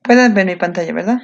Pueden ver mi pantalla, ¿verdad?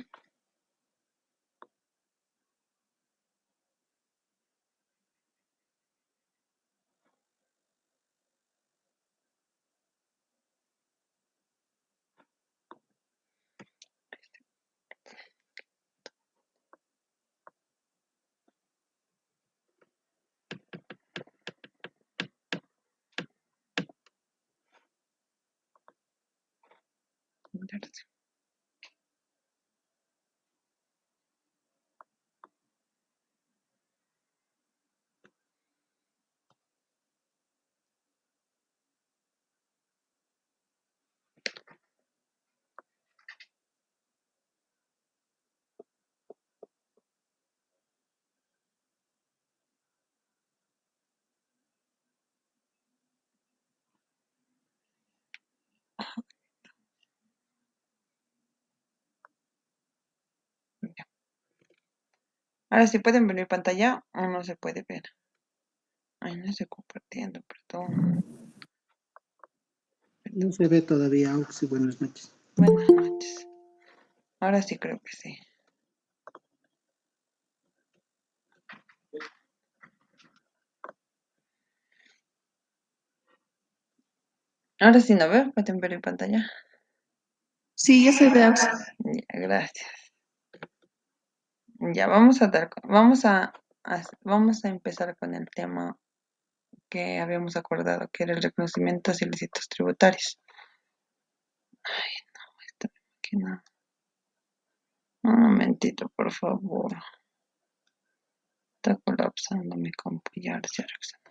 Ahora sí pueden ver mi pantalla o no se puede ver. Ay, no estoy compartiendo, perdón. No se ve todavía, Auxi, buenas noches. Buenas noches. Ahora sí creo que sí. Ahora sí no veo, pueden ver mi pantalla. Sí, ya se ve, Auxi. Ya, gracias. Ya vamos a empezar con el tema que habíamos acordado, que era el reconocimiento de ilícitos tributarios. Ay, no, esta máquina. Un momentito, por favor. Está colapsando mi compu, ya se reaccionó.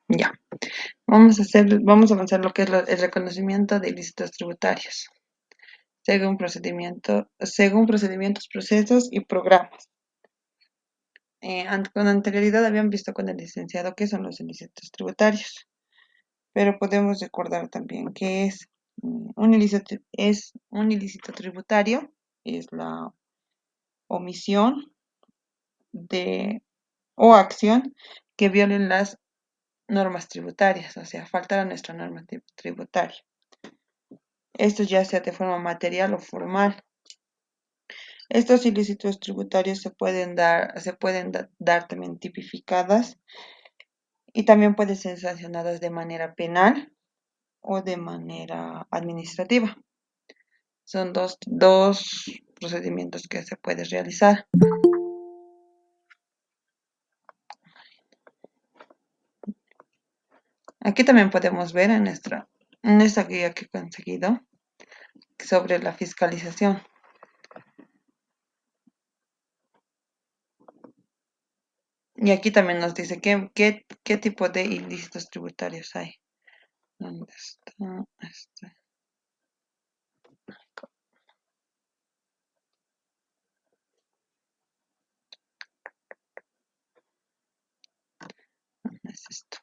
Ya. Vamos a avanzar lo que es el reconocimiento de ilícitos tributarios, según procedimientos, procesos y programas. Con anterioridad habían visto con el licenciado qué son los ilícitos tributarios, pero podemos recordar también que es un ilícito tributario, es la omisión de o acción que violen las normas tributarias, o sea, faltar a nuestra norma tributaria. Esto ya sea de forma material o formal. Estos ilícitos tributarios se pueden dar también tipificadas y también pueden ser sancionadas de manera penal o de manera administrativa. Son dos procedimientos que se pueden realizar. Aquí también podemos ver en esta guía que he conseguido sobre la fiscalización. Y aquí también nos dice qué tipo de ilícitos tributarios hay. ¿Dónde está? Es esto.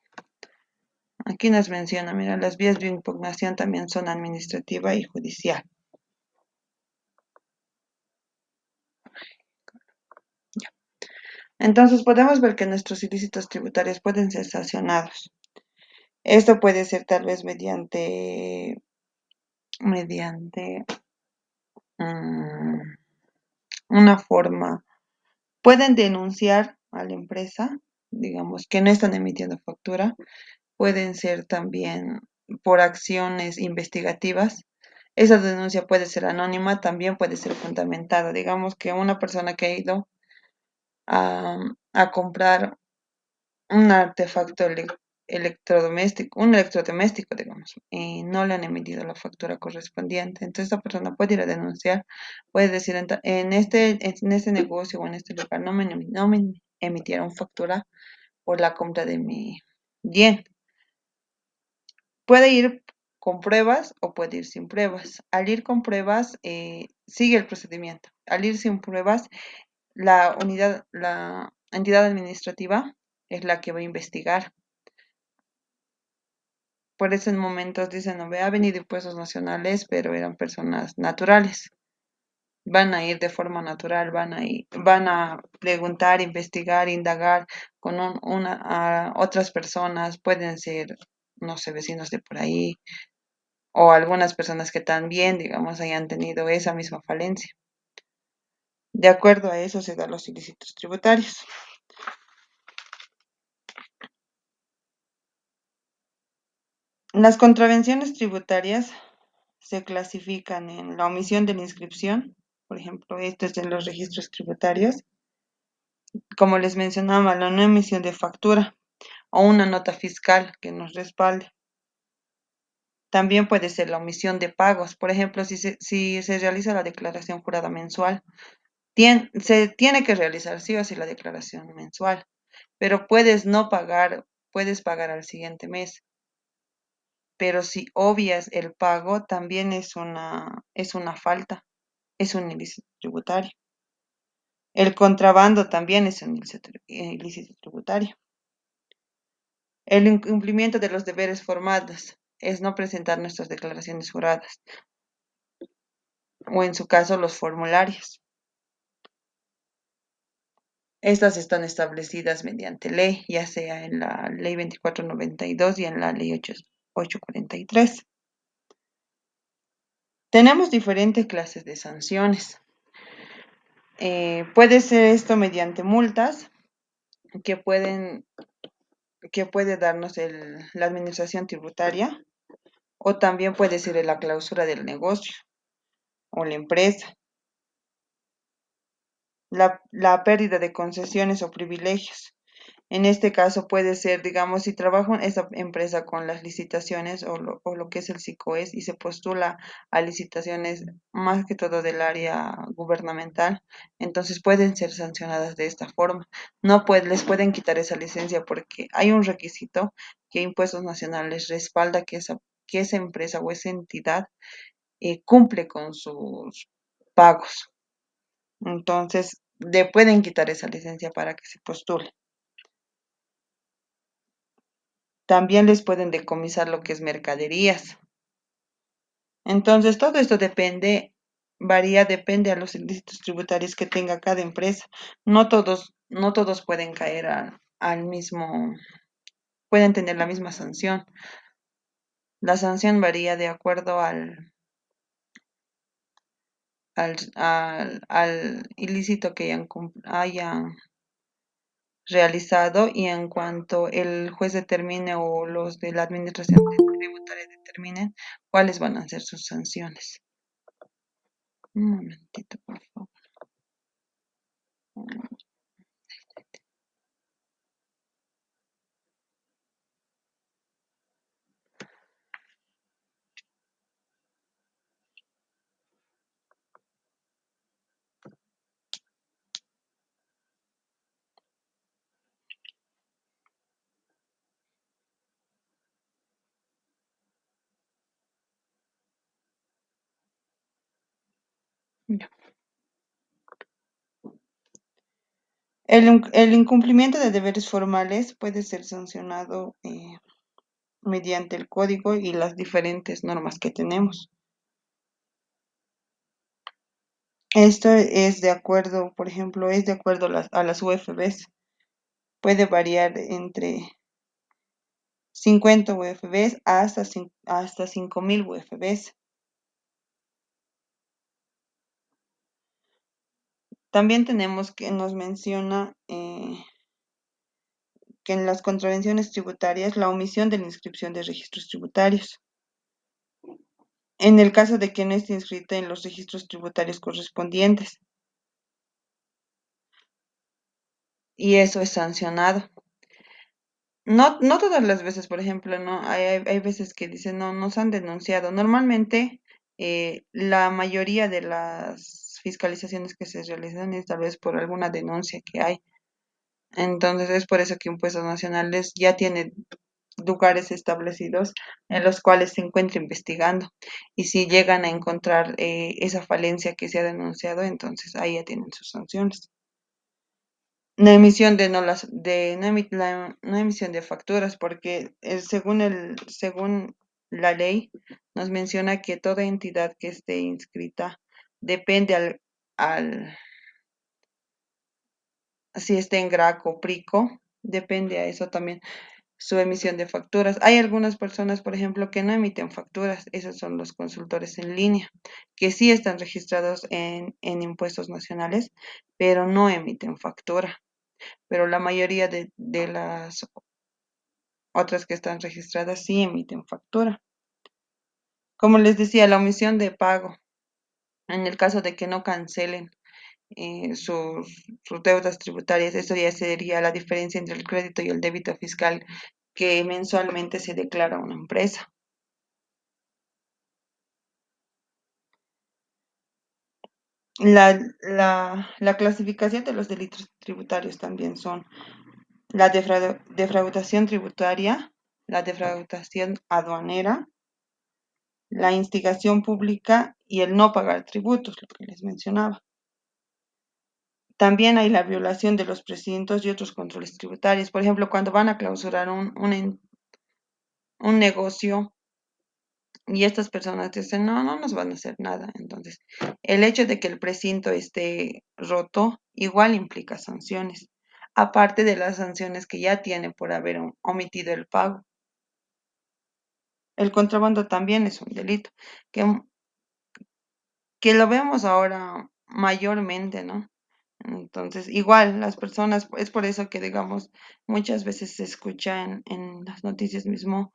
Aquí nos menciona, mira, las vías de impugnación también son administrativa y judicial. Ya. Entonces podemos ver que nuestros ilícitos tributarios pueden ser sancionados. Esto puede ser tal vez mediante una forma. Pueden denunciar a la empresa, digamos, que no están emitiendo factura. Pueden ser también por acciones investigativas. Esa denuncia puede ser anónima, también puede ser fundamentada. Digamos que una persona que ha ido a comprar un artefacto electrodoméstico, un electrodoméstico, digamos, y no le han emitido la factura correspondiente. Entonces, esta persona puede ir a denunciar, puede decir, en este negocio o en este lugar no me emitieron factura por la compra de mi bien. Puede ir con pruebas o puede ir sin pruebas. Al ir con pruebas, sigue el procedimiento. Al ir sin pruebas, la entidad administrativa es la que va a investigar. Por eso en momentos dicen, no, ha venido impuestos nacionales, pero eran personas naturales. van a ir de forma natural, van a preguntar, investigar, indagar con a otras personas, pueden ser, no sé, vecinos de por ahí, o algunas personas que también, digamos, hayan tenido esa misma falencia. De acuerdo a eso se dan los ilícitos tributarios. Las contravenciones tributarias se clasifican en la omisión de la inscripción, por ejemplo, esto es en los registros tributarios, como les mencionaba, la no emisión de factura o una nota fiscal que nos respalde. También puede ser la omisión de pagos, por ejemplo, si se realiza la declaración jurada mensual, se tiene que realizar sí o sí la declaración mensual, pero puedes no pagar, puedes pagar al siguiente mes, pero si obvias el pago, también es una falta, es un ilícito tributario. El contrabando también es un ilícito tributario. El incumplimiento de los deberes formales es no presentar nuestras declaraciones juradas o en su caso los formularios. Estas están establecidas mediante ley, ya sea en la ley 2492 y en la ley 843. Tenemos diferentes clases de sanciones. Puede ser esto mediante multas que que puede darnos la administración tributaria, o también puede ser en la clausura del negocio o la empresa, la pérdida de concesiones o privilegios. En este caso puede ser, digamos, si trabajo en esa empresa con las licitaciones o lo que es el SICOES y se postula a licitaciones más que todo del área gubernamental, entonces pueden ser sancionadas de esta forma. No les pueden quitar esa licencia porque hay un requisito que Impuestos Nacionales respalda que esa empresa o esa entidad cumple con sus pagos. Entonces, le pueden quitar esa licencia para que se postule. También les pueden decomisar lo que es mercaderías. Entonces, todo esto depende a los ilícitos tributarios que tenga cada empresa. No todos pueden caer al mismo, pueden tener la misma sanción. La sanción varía de acuerdo al ilícito que hayan realizado y en cuanto el juez determine o los de la administración tributaria determinen cuáles van a ser sus sanciones. Un momentito, por favor. Ya. El incumplimiento de deberes formales puede ser sancionado mediante el código y las diferentes normas que tenemos. Esto es de acuerdo, por ejemplo, es de acuerdo a las UFBs. Puede variar entre 50 UFBs hasta 5.000 UFBs. También tenemos que nos menciona que en las contravenciones tributarias la omisión de la inscripción de registros tributarios. En el caso de que no esté inscrita en los registros tributarios correspondientes. Y eso es sancionado. No todas las veces, por ejemplo, no hay veces que dicen no nos han denunciado. Normalmente la mayoría de las fiscalizaciones que se realizan es tal vez por alguna denuncia que hay. Entonces es por eso que Impuestos Nacionales ya tiene lugares establecidos en los cuales se encuentra investigando. Y si llegan a encontrar esa falencia que se ha denunciado, entonces ahí ya tienen sus sanciones. La emisión de no las de no, la no emisión de facturas, porque según la ley nos menciona que toda entidad que esté inscrita depende al, si está en GRAC o PRICO, depende a eso también su emisión de facturas. Hay algunas personas, por ejemplo, que no emiten facturas, esos son los consultores en línea, que sí están registrados en impuestos nacionales, pero no emiten factura. Pero la mayoría de las otras que están registradas sí emiten factura. Como les decía, la omisión de pago, en el caso de que no cancelen sus deudas tributarias, eso ya sería la diferencia entre el crédito y el débito fiscal que mensualmente se declara a una empresa. La clasificación de los delitos tributarios también son la defraudación tributaria, la defraudación aduanera, la instigación pública y el no pagar tributos, lo que les mencionaba. También hay la violación de los precintos y otros controles tributarios. Por ejemplo, cuando van a clausurar un negocio y estas personas dicen, no, no nos van a hacer nada. Entonces, el hecho de que el precinto esté roto igual implica sanciones, aparte de las sanciones que ya tiene por haber omitido el pago. El contrabando también es un delito, que, que lo vemos ahora mayormente, ¿no? Entonces, igual las personas, es por eso que, digamos, muchas veces se escucha en las noticias mismo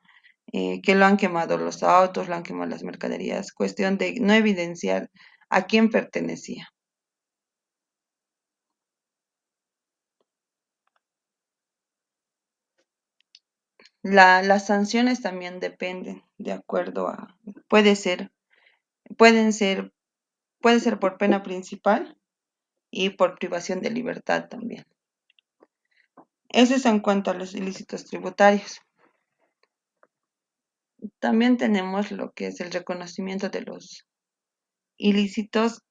que lo han quemado los autos, lo han quemado las mercaderías, cuestión de no evidenciar a quién pertenecía. Las sanciones también dependen de acuerdo a, puede ser, pueden ser, puede ser por pena principal y por privación de libertad también. Eso es en cuanto a los ilícitos tributarios. También tenemos lo que es el reconocimiento de los ilícitos,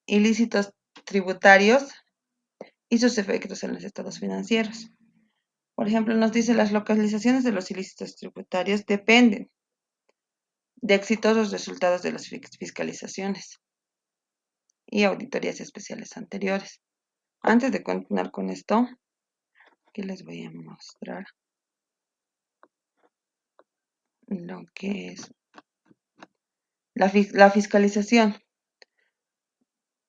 ilícitos tributarios y sus efectos en los estados financieros. Por ejemplo, nos dice las localizaciones de los ilícitos tributarios dependen de exitosos resultados de las fiscalizaciones y auditorías especiales anteriores. Antes de continuar con esto, que les voy a mostrar lo que es la fiscalización.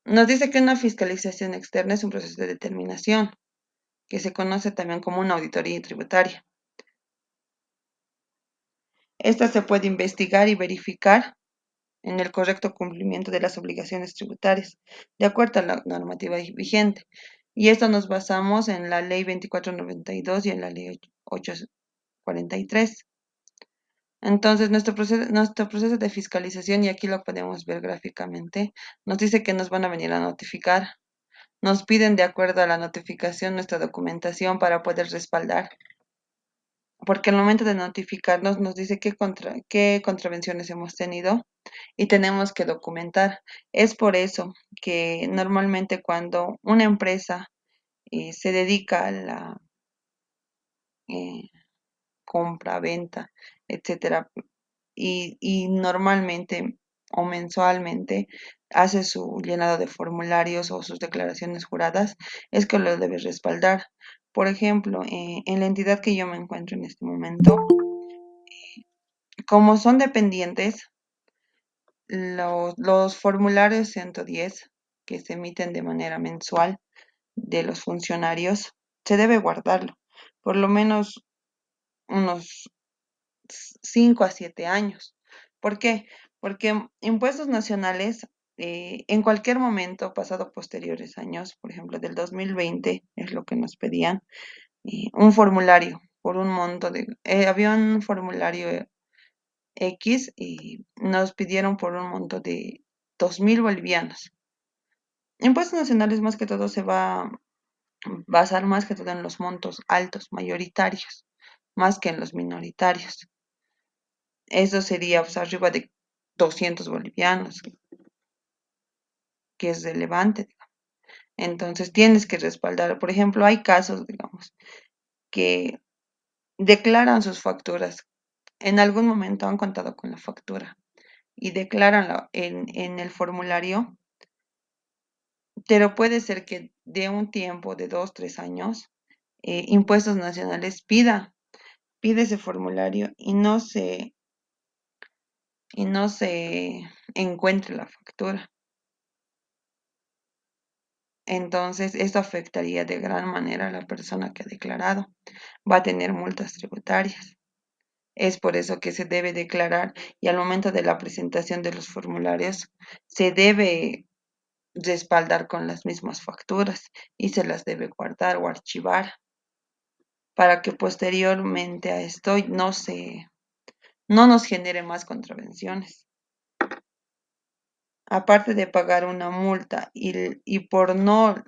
Nos dice que una fiscalización externa es un proceso de determinación, que se conoce también como una auditoría tributaria. Esta se puede investigar y verificar en el correcto cumplimiento de las obligaciones tributarias, de acuerdo a la normativa vigente. Y esto nos basamos en la Ley 2492 y en la Ley 843. Entonces, nuestro proceso de fiscalización, y aquí lo podemos ver gráficamente, nos dice que nos van a venir a notificar. Nos piden, de acuerdo a la notificación, nuestra documentación para poder respaldar. Porque al momento de notificarnos nos dice qué contravenciones hemos tenido y tenemos que documentar. Es por eso que normalmente cuando una empresa se dedica a la eh, compra, venta, etcétera, y normalmente o mensualmente hace su llenado de formularios o sus declaraciones juradas, es que lo debe respaldar. Por ejemplo, en la entidad que yo me encuentro en este momento, como son dependientes, los formularios 110 que se emiten de manera mensual de los funcionarios, se debe guardarlo, por lo menos unos 5 a 7 años. ¿Por qué? Porque impuestos nacionales, en cualquier momento, pasado posteriores años, por ejemplo, del 2020, es lo que nos pedían, un formulario por un monto había un formulario X y nos pidieron por un monto de 2.000 bolivianos. Impuestos nacionales más que todo se va a basar más que todo en los montos altos, mayoritarios, más que en los minoritarios. Eso sería pues, arriba de 200 bolivianos, que es relevante. Entonces tienes que respaldar. Por ejemplo, hay casos, digamos, que declaran sus facturas. En algún momento han contado con la factura y declaran en el formulario pero puede ser que de un tiempo de 2, 3 años, Impuestos Nacionales pide ese formulario y no se encuentre la factura. Entonces, esto afectaría de gran manera a la persona que ha declarado. Va a tener multas tributarias. Es por eso que se debe declarar y al momento de la presentación de los formularios se debe respaldar con las mismas facturas y se las debe guardar o archivar para que posteriormente a esto no nos genere más contravenciones. Aparte de pagar una multa y por no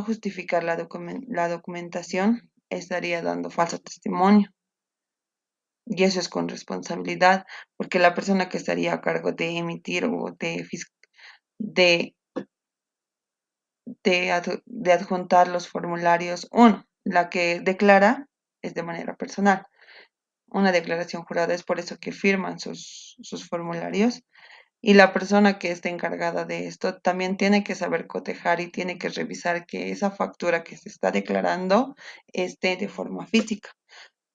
justificar la documentación, estaría dando falso testimonio. Y eso es con responsabilidad, porque la persona que estaría a cargo de emitir o de, de adjuntar los formularios, uno, la que declara es de manera personal. Una declaración jurada es por eso que firman sus formularios. Y la persona que esté encargada de esto también tiene que saber cotejar y tiene que revisar que esa factura que se está declarando esté de forma física.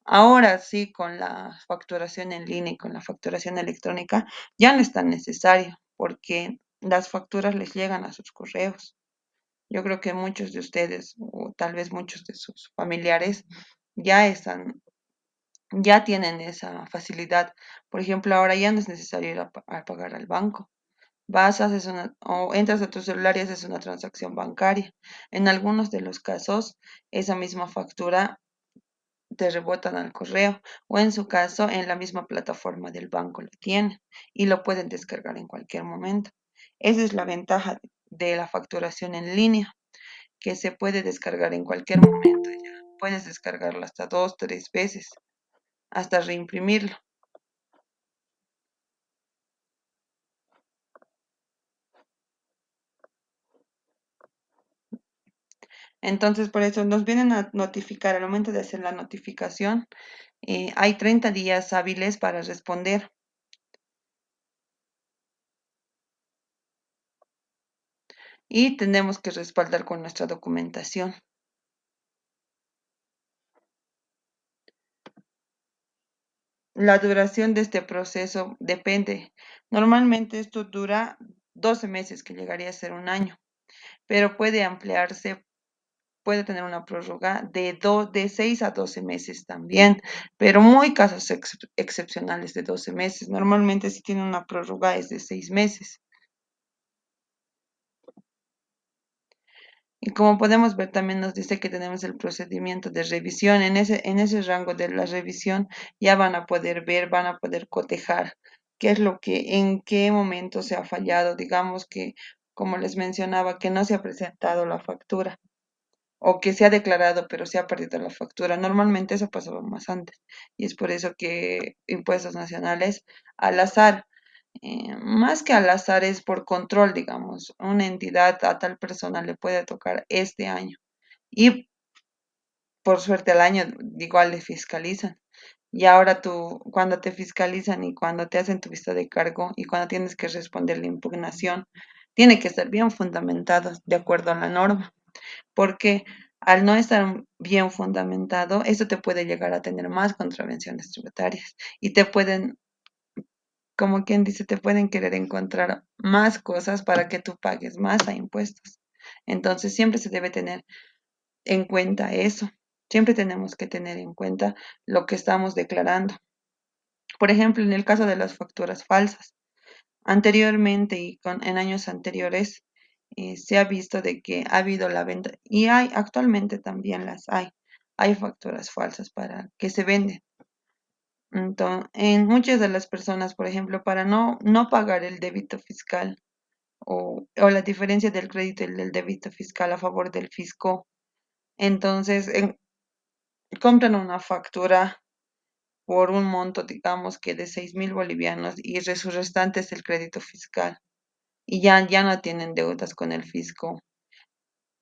Ahora sí, con la facturación en línea y con la facturación electrónica, ya no es tan necesario porque las facturas les llegan a sus correos. Yo creo que muchos de ustedes o tal vez muchos de sus familiares ya están, ya tienen esa facilidad. Por ejemplo, ahora ya no es necesario ir a pagar al banco. Vas, haces o entras a tu celular y haces una transacción bancaria. En algunos de los casos, esa misma factura te rebotan al correo o en su caso en la misma plataforma del banco lo tienen y lo pueden descargar en cualquier momento. Esa es la ventaja de la facturación en línea, que se puede descargar en cualquier momento ya. Puedes descargarlo hasta 2, 3 veces, hasta reimprimirlo. Entonces, por eso nos vienen a notificar al momento de hacer la notificación. Hay 30 días hábiles para responder y tenemos que respaldar con nuestra documentación. La duración de este proceso depende. Normalmente esto dura 12 meses, que llegaría a ser un año, pero puede ampliarse, puede tener una prórroga de 6 a 12 meses también, pero muy casos excepcionales de 12 meses. Normalmente si tiene una prórroga es de 6 meses. Y como podemos ver, también nos dice que tenemos el procedimiento de revisión. En ese rango de la revisión ya van a poder ver, van a poder cotejar qué es en qué momento se ha fallado. Digamos que, como les mencionaba, que no se ha presentado la factura o que se ha declarado pero se ha perdido la factura. Normalmente eso pasaba más antes y es por eso que Impuestos Nacionales al azar, más que al azar es por control, digamos, una entidad a tal persona le puede tocar este año y por suerte al año igual le fiscalizan. Y ahora tú, cuando te fiscalizan y cuando te hacen tu vista de cargo y cuando tienes que responder la impugnación, tiene que estar bien fundamentado de acuerdo a la norma, porque al no estar bien fundamentado, eso te puede llegar a tener más contravenciones tributarias y te pueden, como quien dice, te pueden querer encontrar más cosas para que tú pagues más a impuestos. Entonces, siempre se debe tener en cuenta eso. Siempre tenemos que tener en cuenta lo que estamos declarando. Por ejemplo, en el caso de las facturas falsas, anteriormente y en años anteriores se ha visto de que ha habido la venta y actualmente también las hay. Hay facturas falsas para que se venden. Entonces, en muchas de las personas, por ejemplo, para no pagar el débito fiscal o la diferencia del crédito y del débito fiscal a favor del fisco, entonces compran una factura por un monto, digamos que de 6.000 bolivianos y su restante es el crédito fiscal y ya no tienen deudas con el fisco.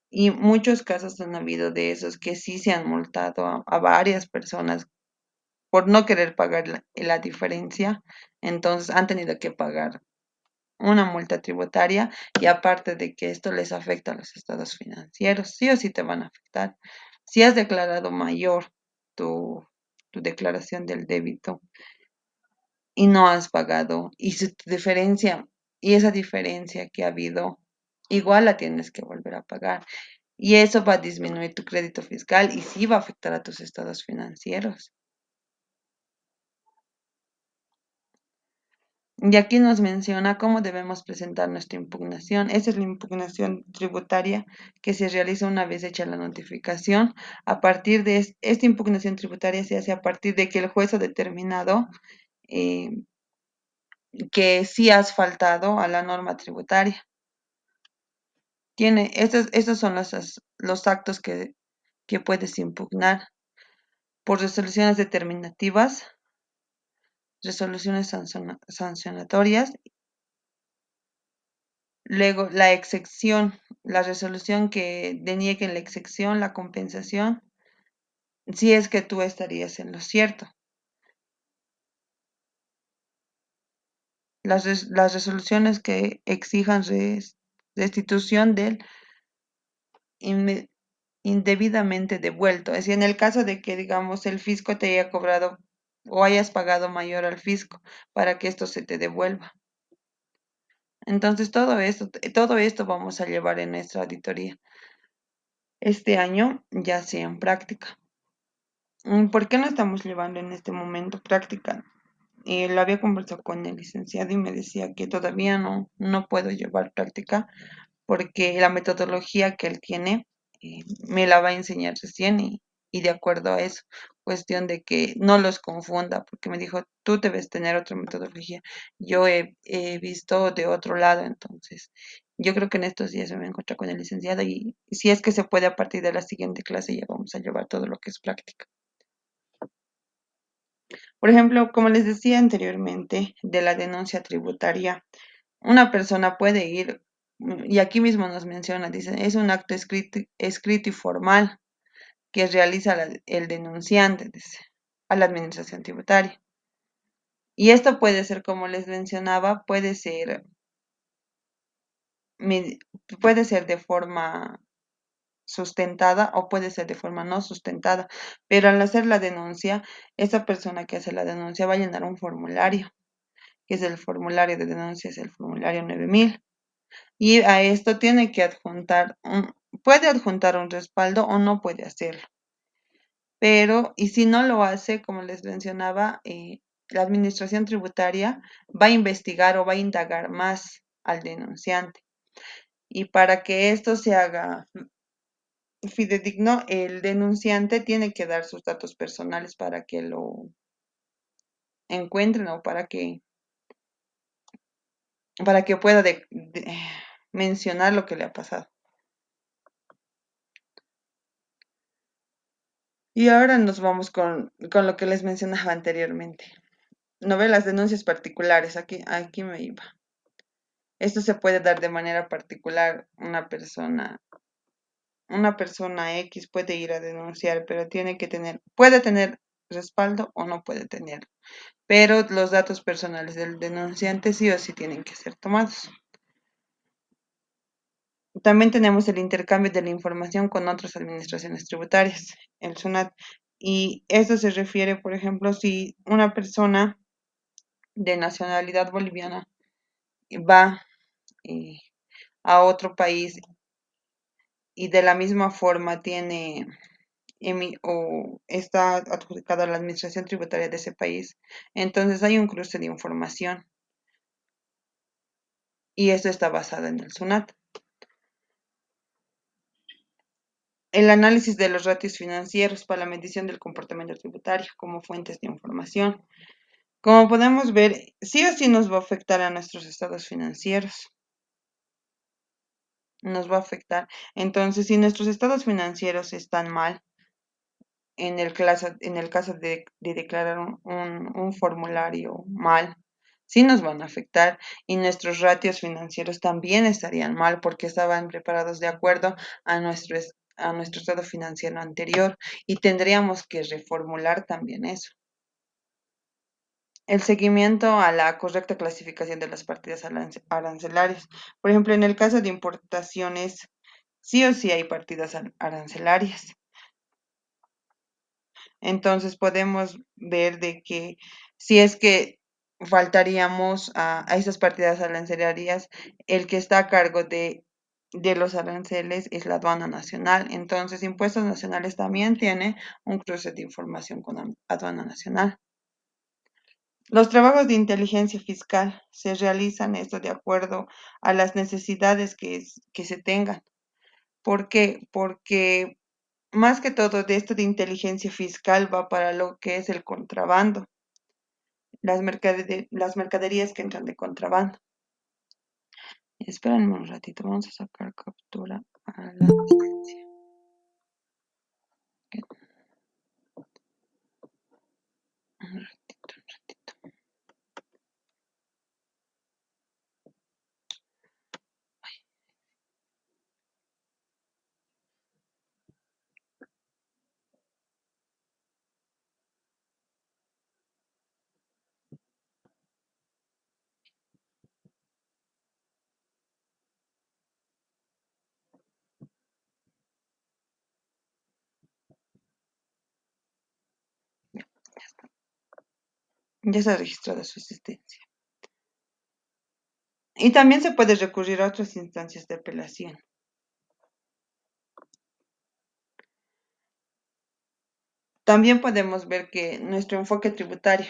Y muchos casos han habido de esos que sí se han multado a varias personas por no querer pagar la diferencia, entonces han tenido que pagar una multa tributaria y aparte de que esto les afecta a los estados financieros, sí o sí te van a afectar. Si has declarado mayor tu, tu declaración del débito y no has pagado y su diferencia y esa diferencia que ha habido, igual la tienes que volver a pagar. Y eso va a disminuir tu crédito fiscal y sí va a afectar a tus estados financieros. Y aquí nos menciona cómo debemos presentar nuestra impugnación. Esa es la impugnación tributaria que se realiza una vez hecha la notificación. A partir de esta impugnación tributaria se hace a partir de que el juez ha determinado eh, que sí has faltado a la norma tributaria. Estos son los actos que puedes impugnar por resoluciones determinativas, resoluciones sancionatorias. Luego, la excepción, la resolución que deniegue la excepción, la compensación, si es que tú estarías en lo cierto. Las resoluciones que exijan restitución del indebidamente devuelto. Es decir, en el caso de que, digamos, el fisco te haya cobrado o hayas pagado mayor al fisco para que esto se te devuelva. Entonces, todo esto vamos a llevar en nuestra auditoría este año, ya sea en práctica. ¿Por qué no estamos llevando en este momento práctica? Lo había conversado con el licenciado y me decía que todavía no puedo llevar práctica porque la metodología que él tiene me la va a enseñar recién y de acuerdo a eso, cuestión de que no los confunda, porque me dijo, tú debes tener otra metodología. Yo he visto de otro lado, entonces yo creo que en estos días me voy a encontrar con el licenciado y si es que se puede a partir de la siguiente clase ya vamos a llevar todo lo que es práctica. Por ejemplo, como les decía anteriormente, de la denuncia tributaria, una persona puede ir, y aquí mismo nos menciona, dice, es un acto escrito y formal que realiza el denunciante, dice, a la administración tributaria. Y esto puede ser, como les mencionaba, me- puede ser de forma sustentada o puede ser de forma no sustentada, pero al hacer la denuncia, esa persona que hace la denuncia va a llenar un formulario, que es el formulario de denuncia, es el formulario 9000. Y a esto tiene que puede adjuntar un respaldo o no puede hacerlo. Pero, y si no lo hace, como les mencionaba, la administración tributaria va a investigar o va a indagar más al denunciante. Y para que esto se haga fidedigno, el denunciante tiene que dar sus datos personales para que lo encuentren o para que pueda mencionar lo que le ha pasado. Y ahora nos vamos con lo que les mencionaba anteriormente. No ve las denuncias particulares, aquí me iba. Esto se puede dar de manera particular. Una persona X puede ir a denunciar, pero puede tener respaldo o no puede tener. Pero los datos personales del denunciante sí o sí tienen que ser tomados. También tenemos el intercambio de la información con otras administraciones tributarias, el SUNAT. Y esto se refiere, por ejemplo, si una persona de nacionalidad boliviana va eh, a otro país y de la misma forma o está adjudicada a la administración tributaria de ese país, entonces hay un cruce de información y esto está basado en el SUNAT. El análisis de los ratios financieros para la medición del comportamiento tributario como fuentes de información. Como podemos ver, sí o sí nos va a afectar a nuestros estados financieros. Nos va a afectar. Entonces, si nuestros estados financieros están mal, en el caso de declarar un formulario mal, sí nos van a afectar y nuestros ratios financieros también estarían mal porque estaban preparados de acuerdo a nuestro estado financiero anterior y tendríamos que reformular también eso. el seguimiento a la correcta clasificación de las partidas arancelarias. Por ejemplo, en el caso de importaciones, sí o sí hay partidas arancelarias. Entonces podemos ver de que si es que faltaríamos a esas partidas arancelarias, el que está a cargo de los aranceles es la aduana nacional. Entonces, Impuestos Nacionales también tiene un cruce de información con la aduana nacional. Los trabajos de inteligencia fiscal se realizan esto de acuerdo a las necesidades que se tengan. ¿Por qué? Porque más que todo de esto de inteligencia fiscal va para lo que es el contrabando, las mercaderías que entran de contrabando. Espérenme un ratito, vamos a sacar captura a la distancia. Un ratito. Ya está registrada su existencia. Y también se puede recurrir a otras instancias de apelación. También podemos ver que nuestro enfoque tributario,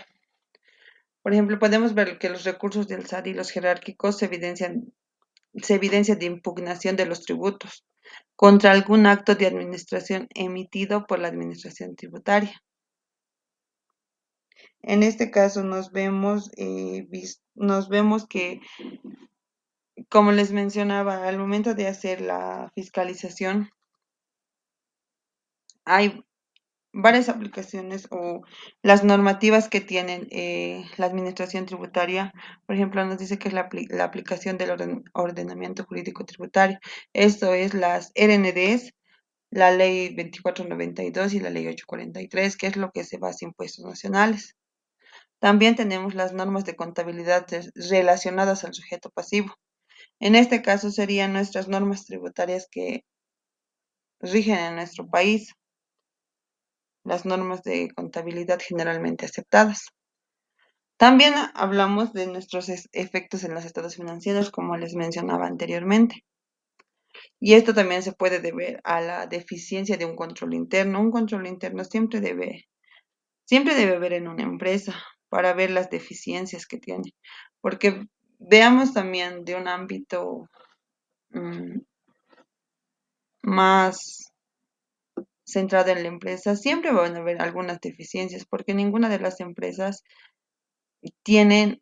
por ejemplo, podemos ver que los recursos del SAT y los jerárquicos se evidencia de impugnación de los tributos contra algún acto de administración emitido por la administración tributaria. En este caso nos vemos que, como les mencionaba, al momento de hacer la fiscalización, hay varias aplicaciones o las normativas que tienen la administración tributaria. Por ejemplo, nos dice que es la aplicación del ordenamiento jurídico tributario. Esto es las RNDs, la ley 2492 y la ley 843, que es lo que se basa en impuestos nacionales. También tenemos las normas de contabilidad relacionadas al sujeto pasivo. En este caso serían nuestras normas tributarias que rigen en nuestro país, las normas de contabilidad generalmente aceptadas. También hablamos de nuestros efectos en los estados financieros, como les mencionaba anteriormente. Y esto también se puede deber a la deficiencia de un control interno. Un control interno siempre debe haber en una empresa para ver las deficiencias que tiene. Porque veamos también de un ámbito más centrado en la empresa, siempre van a haber algunas deficiencias, porque ninguna de las empresas tienen,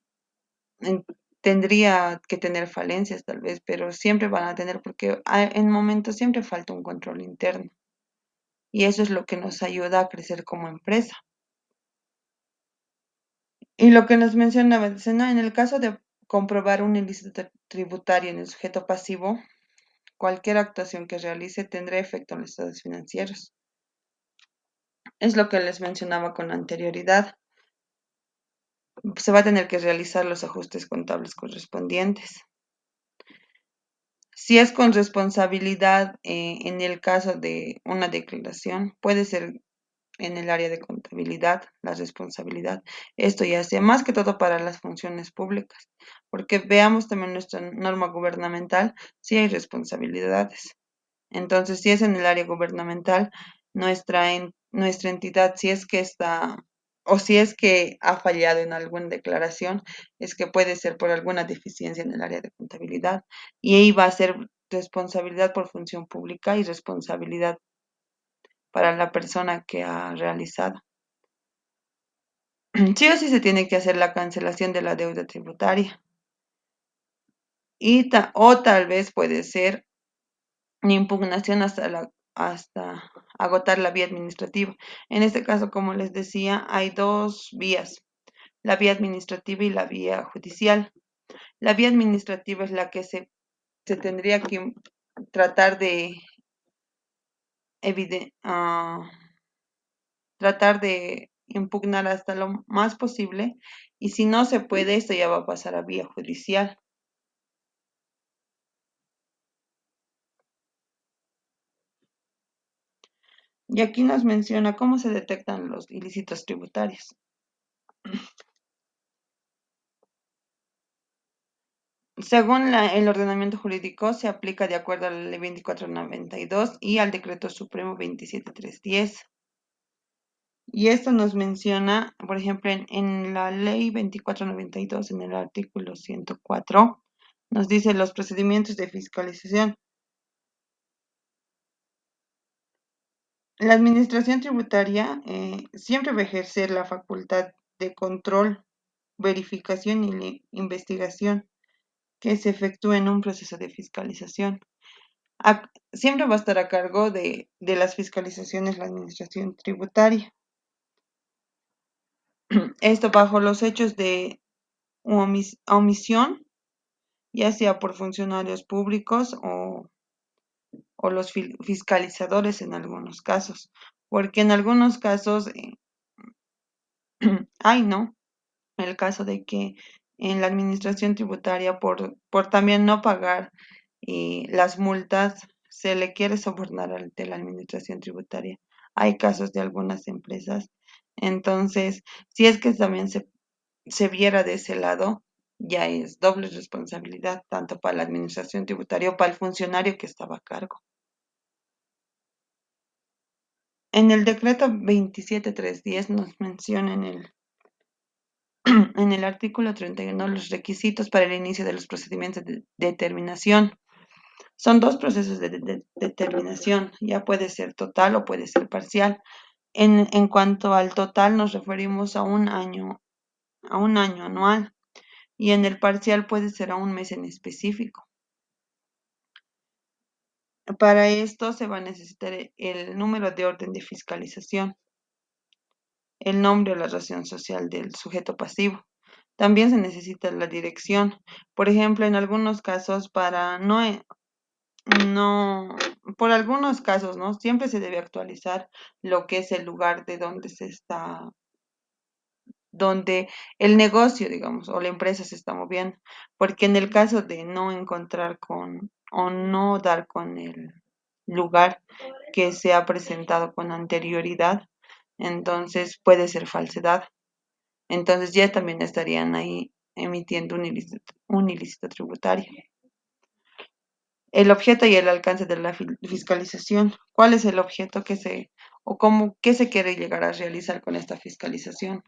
tendría que tener falencias tal vez, pero siempre van a tener, porque en momentos siempre falta un control interno. Y eso es lo que nos ayuda a crecer como empresa. Y lo que nos mencionaba, dice, no, en el caso de comprobar un ilícito tributario en el sujeto pasivo, cualquier actuación que realice tendrá efecto en los estados financieros. Es lo que les mencionaba con anterioridad. Se va a tener que realizar los ajustes contables correspondientes. Si es con responsabilidad, en el caso de una declaración, puede ser en el área de contabilidad, la responsabilidad. Esto ya sea más que todo para las funciones públicas, porque veamos también nuestra norma gubernamental, si hay responsabilidades. Entonces, si es en el área gubernamental, nuestra entidad, si es que está o si es que ha fallado en alguna declaración, es que puede ser por alguna deficiencia en el área de contabilidad y ahí va a ser responsabilidad por función pública y responsabilidad para la persona que ha realizado. Sí o sí se tiene que hacer la cancelación de la deuda tributaria o tal vez puede ser impugnación hasta agotar la vía administrativa. En este caso, como les decía, hay dos vías, la vía administrativa y la vía judicial. La vía administrativa es la que se tendría que tratar de tratar de impugnar hasta lo más posible, y si no se puede, esto ya va a pasar a vía judicial. Y aquí nos menciona cómo se detectan los ilícitos tributarios. Según el ordenamiento jurídico, se aplica de acuerdo a la Ley 2492 y al Decreto Supremo 27310. Y esto nos menciona, por ejemplo, en la Ley 2492, en el artículo 104, nos dice los procedimientos de fiscalización. La Administración Tributaria siempre va a ejercer la facultad de control, verificación y investigación que se efectúe en un proceso de fiscalización. Siempre va a estar a cargo de las fiscalizaciones la Administración Tributaria. Esto bajo los hechos de omisión, ya sea por funcionarios públicos o los fiscalizadores en algunos casos, porque en algunos casos, ay no, el caso de que en la administración tributaria por también no pagar las multas se le quiere sobornar de la administración tributaria. Hay casos de algunas empresas. Entonces, si es que también se viera de ese lado, ya es doble responsabilidad, tanto para la administración tributaria o para el funcionario que estaba a cargo. En el decreto 27310 nos menciona en el artículo 31 los requisitos para el inicio de los procedimientos de determinación. Son dos procesos de determinación, ya puede ser total o puede ser parcial. En cuanto al total, nos referimos a un año anual, y en el parcial puede ser a un mes en específico. Para esto se va a necesitar el número de orden de fiscalización, el nombre o la razón social del sujeto pasivo. También se necesita la dirección. Por ejemplo, en algunos casos, no, por algunos casos, ¿no? Siempre se debe actualizar lo que es el lugar de donde donde el negocio, digamos, o la empresa se está moviendo. Porque en el caso de no encontrar o no dar con el lugar que se ha presentado con anterioridad, entonces puede ser falsedad. Entonces ya también estarían ahí emitiendo un ilícito tributario. El objeto y el alcance de la fiscalización. ¿Cuál es el objeto qué se quiere llegar a realizar con esta fiscalización?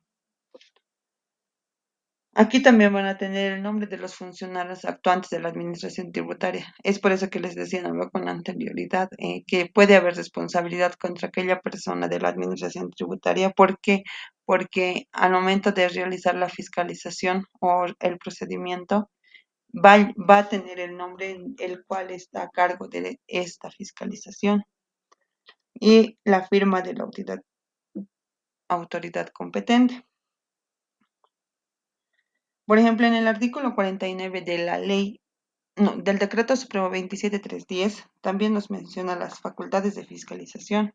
Aquí también van a tener el nombre de los funcionarios actuantes de la administración tributaria. Es por eso que les decía, ¿no?, con anterioridad, que puede haber responsabilidad contra aquella persona de la administración tributaria. ¿Por qué? Porque al momento de realizar la fiscalización o el procedimiento, va a tener el nombre en el cual está a cargo de esta fiscalización y la firma de la autoridad competente. Por ejemplo, en el artículo 49 de la ley, no, del Decreto Supremo 27310, también nos menciona las facultades de fiscalización.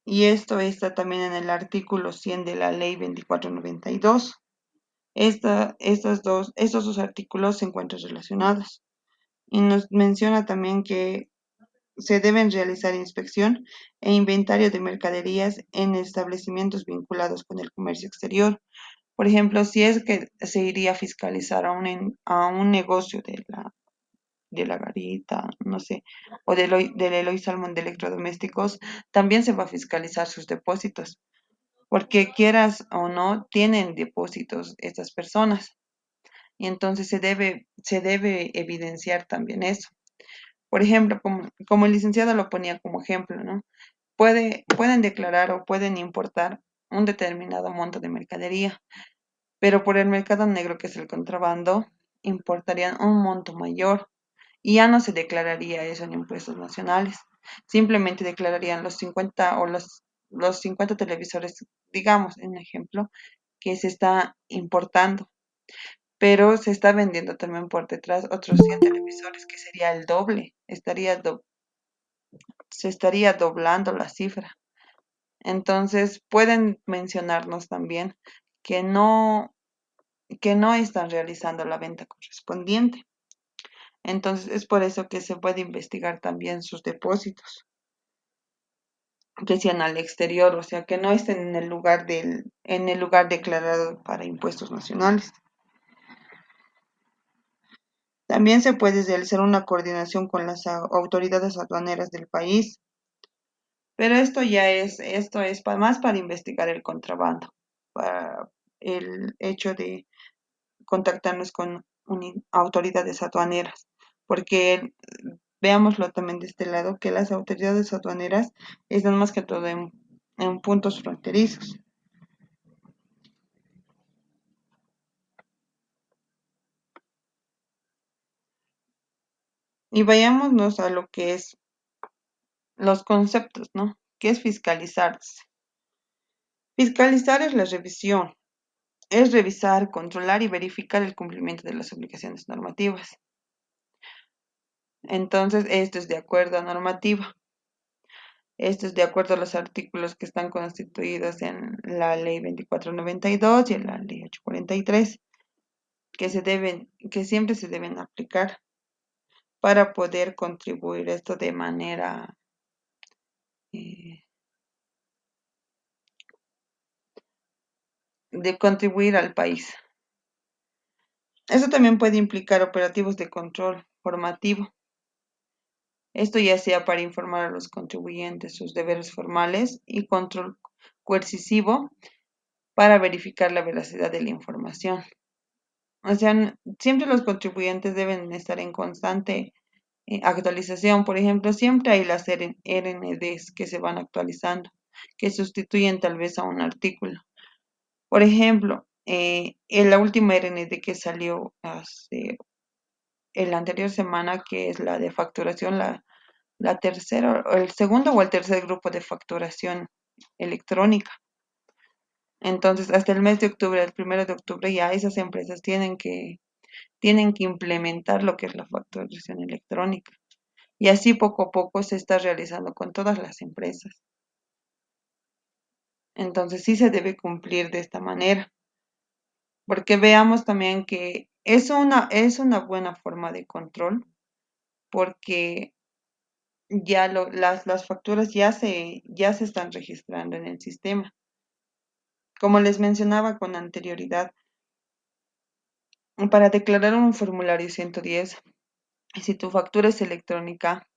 Y esto está también en el artículo 100 de la ley 2492. Estos dos artículos se encuentran relacionados. Y nos menciona también que se deben realizar inspección e inventario de mercaderías en establecimientos vinculados con el comercio exterior. Por ejemplo, si es que se iría a fiscalizar a un negocio de la garita, no sé, o del Eloy Salmón de electrodomésticos, también se va a fiscalizar sus depósitos, porque quieras o no, tienen depósitos estas personas. Y entonces se debe evidenciar también eso. Por ejemplo, como el licenciado lo ponía como ejemplo, ¿no? Pueden declarar o pueden importar un determinado monto de mercadería, pero por el mercado negro, que es el contrabando, importarían un monto mayor y ya no se declararía eso en impuestos nacionales. Simplemente declararían los 50 o los 50 televisores, digamos, en ejemplo, que se está importando, pero se está vendiendo también por detrás otros 100 televisores, que sería el doble, se estaría doblando la cifra. Entonces, pueden mencionarnos también que que no están realizando la venta correspondiente. Entonces, es por eso que se puede investigar también sus depósitos, que sean al exterior, o sea, que no estén en el lugar en el lugar declarado para impuestos nacionales. También se puede realizar una coordinación con las autoridades aduaneras del país, pero esto es más para investigar el contrabando, para el hecho de contactarnos con autoridades aduaneras, porque veámoslo también de este lado, que las autoridades aduaneras están más que todo en puntos fronterizos. Y vayámonos a lo que es los conceptos, ¿no? ¿Qué es fiscalizarse? Fiscalizar es la revisión, es revisar, controlar y verificar el cumplimiento de las obligaciones normativas. Entonces, esto es de acuerdo a normativa. Esto es de acuerdo a los artículos que están constituidos en la Ley 2492 y en la Ley 843, que siempre se deben aplicar para poder contribuir esto de manera eh, de contribuir al país. Eso también puede implicar operativos de control formativo. Esto ya sea para informar a los contribuyentes sus deberes formales y control coercitivo para verificar la veracidad de la información. O sea, siempre los contribuyentes deben estar en constante actualización. Por ejemplo, siempre hay las RNDs que se van actualizando, que sustituyen tal vez a un artículo. Por ejemplo, en la última RND que salió hace la anterior semana, que es la de facturación, la tercera, el segundo o el tercer grupo de facturación electrónica. Entonces, hasta el mes de octubre, el 1 de octubre, ya esas empresas tienen que implementar lo que es la facturación electrónica. Y así poco a poco se está realizando con todas las empresas. Entonces, sí se debe cumplir de esta manera, porque veamos también que es una buena forma de control, porque las facturas ya se están registrando en el sistema. Como les mencionaba con anterioridad, para declarar un formulario 110, si tu factura es electrónica,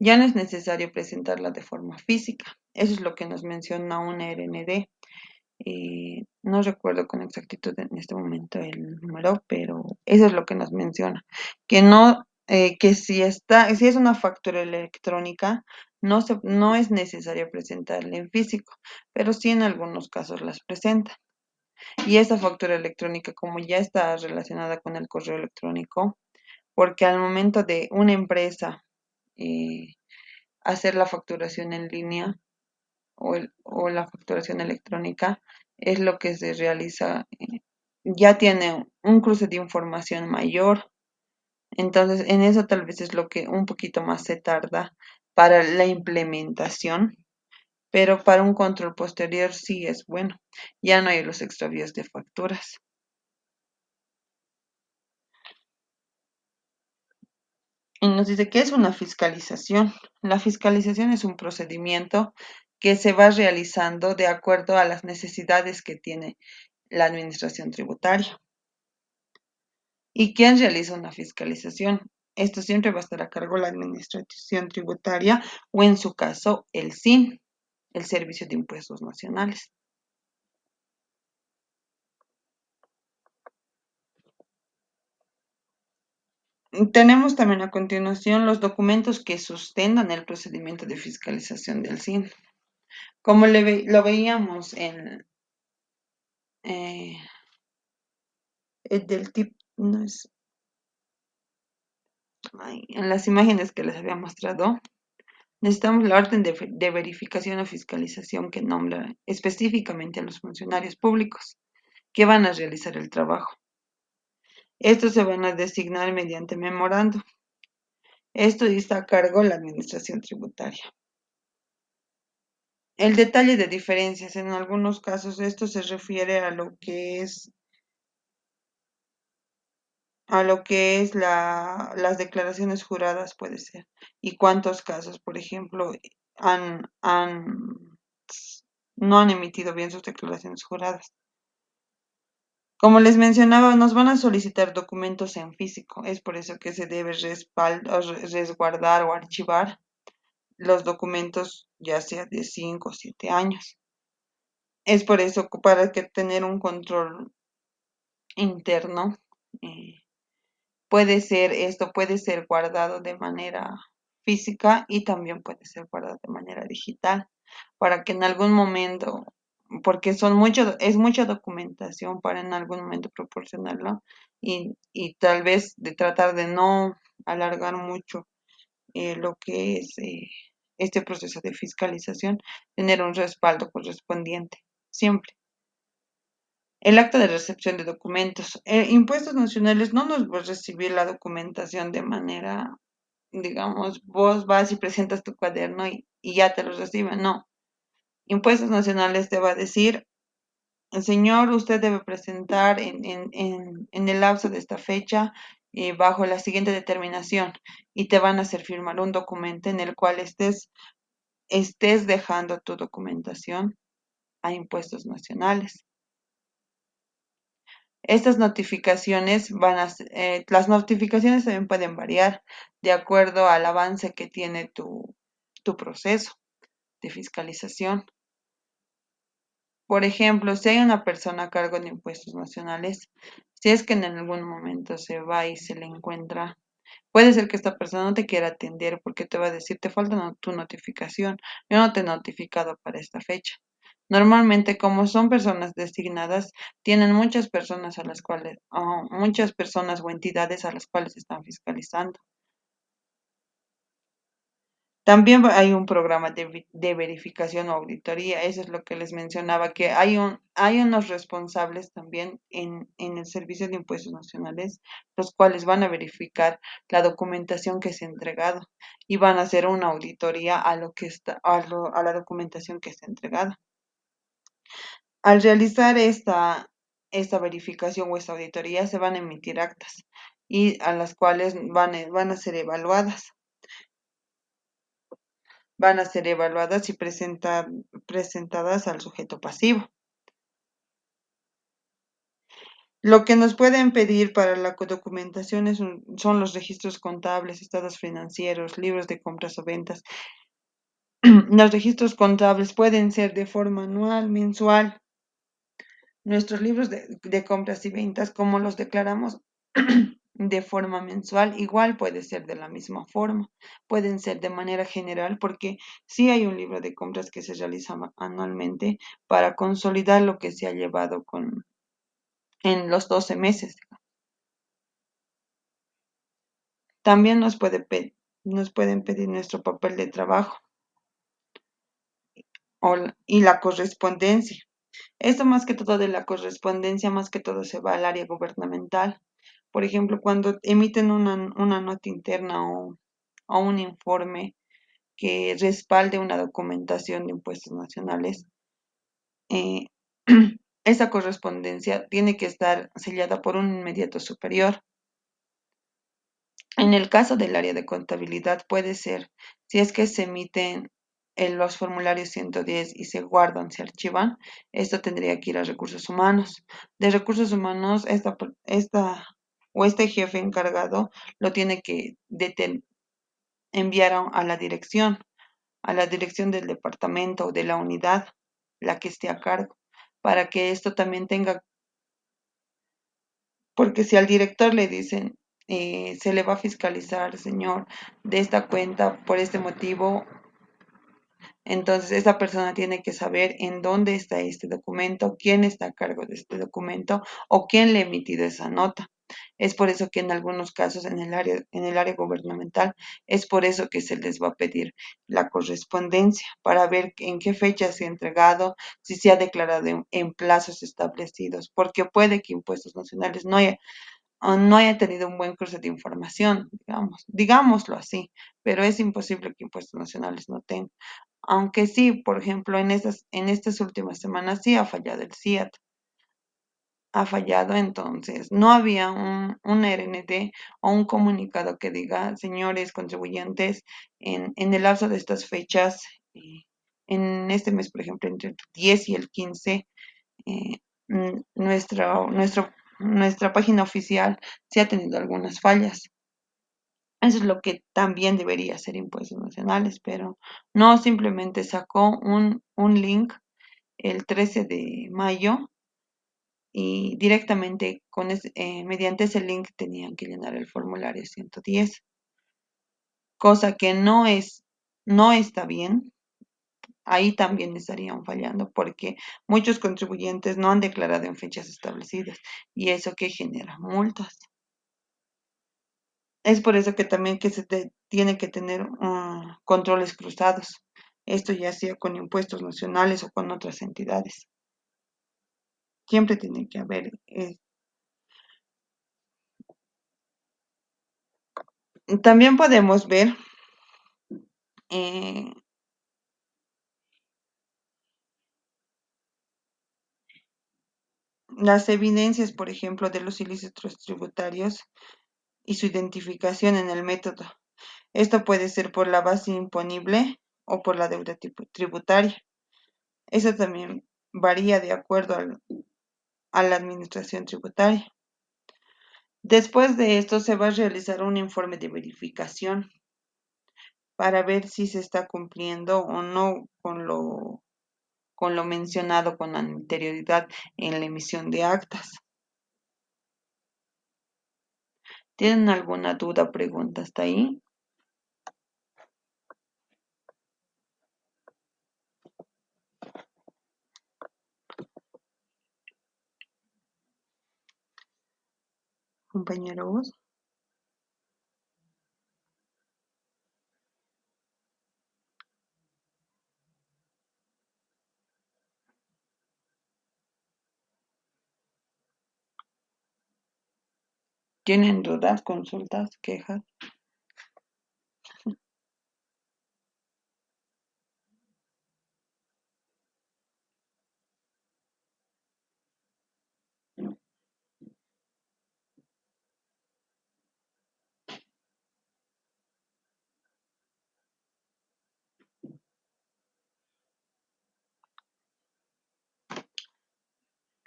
ya no es necesario presentarla de forma física. Eso es lo que nos menciona una RND. No recuerdo con exactitud en este momento el número, pero eso es lo que nos menciona. Que no, que si es una factura electrónica, no es necesario presentarla en físico, pero sí en algunos casos las presenta. Y esa factura electrónica, como ya está relacionada con el correo electrónico, porque al momento de una empresa eh, hacer la facturación en línea o la facturación electrónica, es lo que se realiza, ya tiene un cruce de información mayor. Entonces, en eso tal vez es lo que un poquito más se tarda para la implementación, pero para un control posterior sí es bueno. Ya no hay los extravíos de facturas. Y nos dice que es una fiscalización. La fiscalización es un procedimiento que se va realizando de acuerdo a las necesidades que tiene la administración tributaria. ¿Y quién realiza una fiscalización? Esto siempre va a estar a cargo de la administración tributaria o en su caso el SIN, el Servicio de Impuestos Nacionales. Tenemos también a continuación los documentos que sustentan el procedimiento de fiscalización del SIN. Como lo veíamos eh, del tip, no es, en las imágenes que les había mostrado, necesitamos la orden de verificación o fiscalización que nombra específicamente a los funcionarios públicos que van a realizar el trabajo. Estos se van a designar mediante memorando. Esto está a cargo de la administración tributaria. el detalle de diferencias. En algunos casos esto se refiere a lo que es las declaraciones juradas puede ser. Y cuántos casos, por ejemplo, han, han, no han emitido bien sus declaraciones juradas. Como les mencionaba, nos van a solicitar documentos en físico. Es por eso que se debe resguardar o archivar los documentos, ya sea de 5 o 7 años. Es por eso para que tener un control interno. eh, esto puede ser guardado de manera física y también puede ser guardado de manera digital, para que en algún momento, porque es mucha documentación para en algún momento proporcionarlo y tal vez de tratar de no alargar mucho lo que es este proceso de fiscalización, tener un respaldo correspondiente, siempre. El acta de recepción de documentos. Impuestos nacionales no nos va a recibir la documentación de manera, digamos, vos vas y presentas tu cuaderno y ya te lo reciben. No. Impuestos nacionales te va a decir, señor, usted debe presentar en el lapso de esta fecha bajo la siguiente determinación y te van a hacer firmar un documento en el cual estés dejando tu documentación a impuestos nacionales. Estas notificaciones las notificaciones también pueden variar de acuerdo al avance que tiene tu proceso de fiscalización. Por ejemplo, si hay una persona a cargo de impuestos nacionales, si es que en algún momento se va y se le encuentra, puede ser que esta persona no te quiera atender porque te va a decir, te falta tu notificación, yo no te he notificado para esta fecha. Normalmente, como son personas designadas, tienen muchas personas muchas personas o entidades a las cuales están fiscalizando. También hay un programa de verificación o auditoría, eso es lo que les mencionaba, que hay unos responsables también en el Servicio de Impuestos Nacionales, los cuales van a verificar la documentación que se ha entregado y van a hacer una auditoría a lo que está, a la documentación que se ha entregado. Al realizar esta verificación o esta auditoría, se van a emitir actas y a las cuales van a ser evaluadas. Van a ser evaluadas y presentadas al sujeto pasivo. Lo que nos pueden pedir para la documentación son los registros contables, estados financieros, libros de compras o ventas. Los registros contables pueden ser de forma anual, mensual. Nuestros libros de compras y ventas, como los declaramos de forma mensual, igual puede ser de la misma forma. Pueden ser de manera general porque sí hay un libro de compras que se realiza anualmente para consolidar lo que se ha llevado en los 12 meses. También nos pueden pedir nuestro papel de trabajo y la correspondencia. Esto más que todo de la correspondencia, más que todo se va al área gubernamental. Por ejemplo, cuando emiten una nota interna o un informe que respalde una documentación de impuestos nacionales, eh, esa correspondencia tiene que estar sellada por un inmediato superior. En el caso del área de contabilidad puede ser, si es que se emiten en los formularios 110 y se guardan, se archivan, esto tendría que ir a recursos humanos. De recursos humanos, este jefe encargado lo tiene que enviar a la dirección del departamento o de la unidad, la que esté a cargo, para que esto también tenga, porque si al director le dicen, se le va a fiscalizar, señor, de esta cuenta por este motivo, entonces esa persona tiene que saber en dónde está este documento, quién está a cargo de este documento o quién le ha emitido esa nota. Es por eso que en algunos casos en el área gubernamental, es por eso que se les va a pedir la correspondencia para ver en qué fecha se ha entregado, si se ha declarado en plazos establecidos, porque puede que impuestos nacionales no haya tenido un buen cruce de información, digámoslo así, pero es imposible que Impuestos Nacionales no tenga. Aunque sí, por ejemplo, en estas últimas semanas sí ha fallado el CIAT, ha fallado, entonces no había un RND o un comunicado que diga, señores contribuyentes, en el lapso de estas fechas, en este mes, por ejemplo, entre el 10 y el 15, eh, nuestra página oficial sí ha tenido algunas fallas. Eso es lo que también debería hacer Impuestos Nacionales, pero no, simplemente sacó un link el 13 de mayo y directamente mediante ese link tenían que llenar el formulario 110, cosa que no está bien. Ahí también estarían fallando porque muchos contribuyentes no han declarado en fechas establecidas y eso que genera multas. Es por eso que también que tiene que tener controles cruzados. Esto ya sea con impuestos nacionales o con otras entidades. Siempre tiene que haber. También podemos ver eh, las evidencias, por ejemplo, de los ilícitos tributarios y su identificación en el método. Esto puede ser por la base imponible o por la deuda tributaria. Eso también varía de acuerdo a la administración tributaria. Después de esto se va a realizar un informe de verificación para ver si se está cumpliendo o no con lo mencionado con anterioridad en la emisión de actas. ¿Tienen alguna duda o pregunta hasta ahí? Compañeros, ¿tienen dudas, consultas, quejas?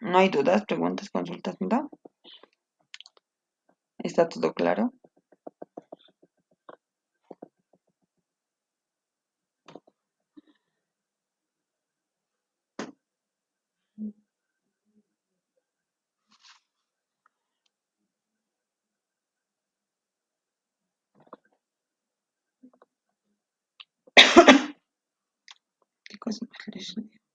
¿No hay dudas, preguntas, consultas, nada? ¿Está todo claro? ¿Qué cosa más les digo?